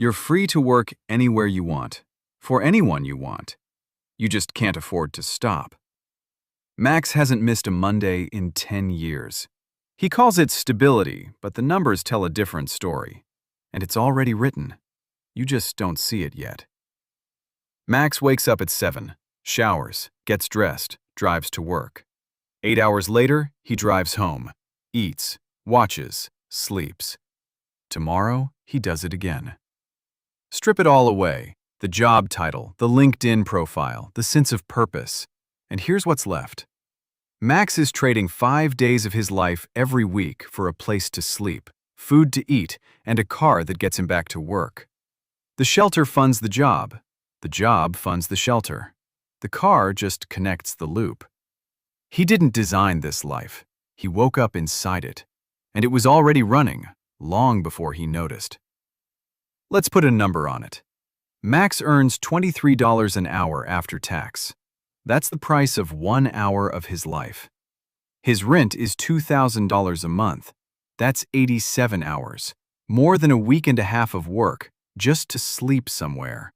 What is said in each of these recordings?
You're free to work anywhere you want, for anyone you want. You just can't afford to stop. Max hasn't missed a Monday in 10 years. He calls it stability, but the numbers tell a different story. And it's already written. You just don't see it yet. Max wakes up at 7, showers, gets dressed, drives to work. 8 hours later, he drives home, eats, watches, sleeps. Tomorrow, he does it again. Strip it all away, the job title, the LinkedIn profile, the sense of purpose, and here's what's left. Max is trading 5 days of his life every week for a place to sleep, food to eat, and a car that gets him back to work. The shelter funds the job funds the shelter. The car just connects the loop. He didn't design this life. He woke up inside it, and it was already running long before he noticed. Let's put a number on it. Max earns $23 an hour after tax. That's the price of 1 hour of his life. His rent is $2,000 a month. That's 87 hours, more than a week and a half of work just to sleep somewhere.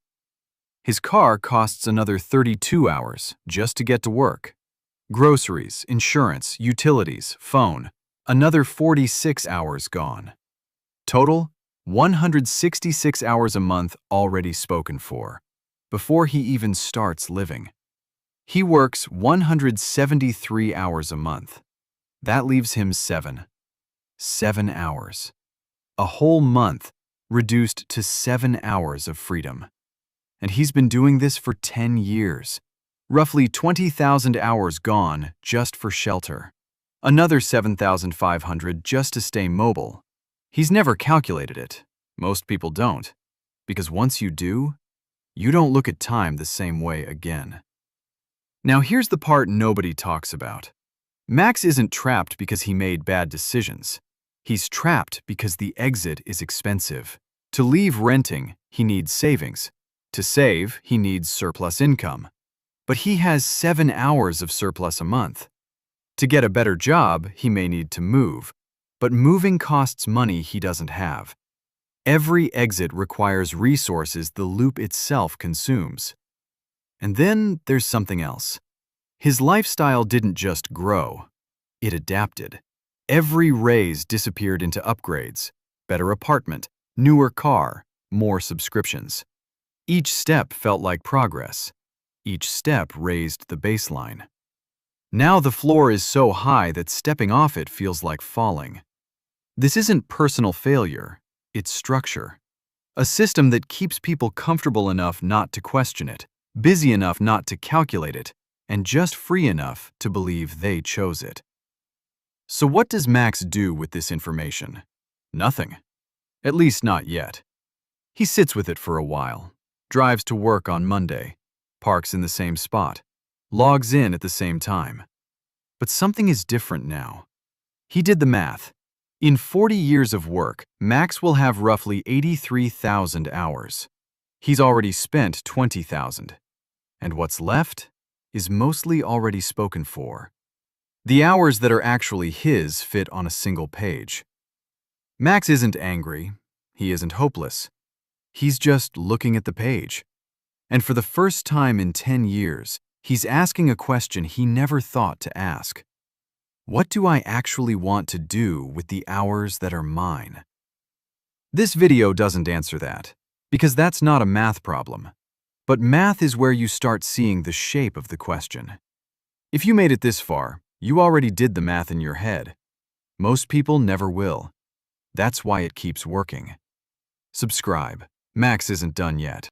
His car costs another 32 hours just to get to work. Groceries, insurance, utilities, phone, another 46 hours gone. Total, 166 hours a month already spoken for, before he even starts living. He works 173 hours a month. That leaves him 7 hours. A whole month reduced to 7 hours of freedom. And he's been doing this for 10 years. Roughly 20,000 hours gone just for shelter. Another 7,500 just to stay mobile. He's never calculated it. Most people don't. Because once you do, you don't look at time the same way again. Now here's the part nobody talks about. Max isn't trapped because he made bad decisions. He's trapped because the exit is expensive. To leave renting, he needs savings. To save, he needs surplus income. But he has 7 hours of surplus a month. To get a better job, he may need to move. But moving costs money he doesn't have. Every exit requires resources the loop itself consumes. And then there's something else. His lifestyle didn't just grow. It adapted. Every raise disappeared into upgrades. Better apartment, newer car, more subscriptions. Each step felt like progress. Each step raised the baseline. Now the floor is so high that stepping off it feels like falling. This isn't personal failure, it's structure. A system that keeps people comfortable enough not to question it, busy enough not to calculate it, and just free enough to believe they chose it. So what does Max do with this information? Nothing. At least not yet. He sits with it for a while, drives to work on Monday, parks in the same spot, logs in at the same time. But something is different now. He did the math. In 40 years of work, Max will have roughly 83,000 hours. He's already spent 20,000. And what's left is mostly already spoken for. The hours that are actually his fit on a single page. Max isn't angry. He isn't hopeless. He's just looking at the page. And for the first time in 10 years, he's asking a question he never thought to ask. What do I actually want to do with the hours that are mine? This video doesn't answer that, because that's not a math problem. But math is where you start seeing the shape of the question. If you made it this far, you already did the math in your head. Most people never will. That's why it keeps working. Subscribe. Max isn't done yet.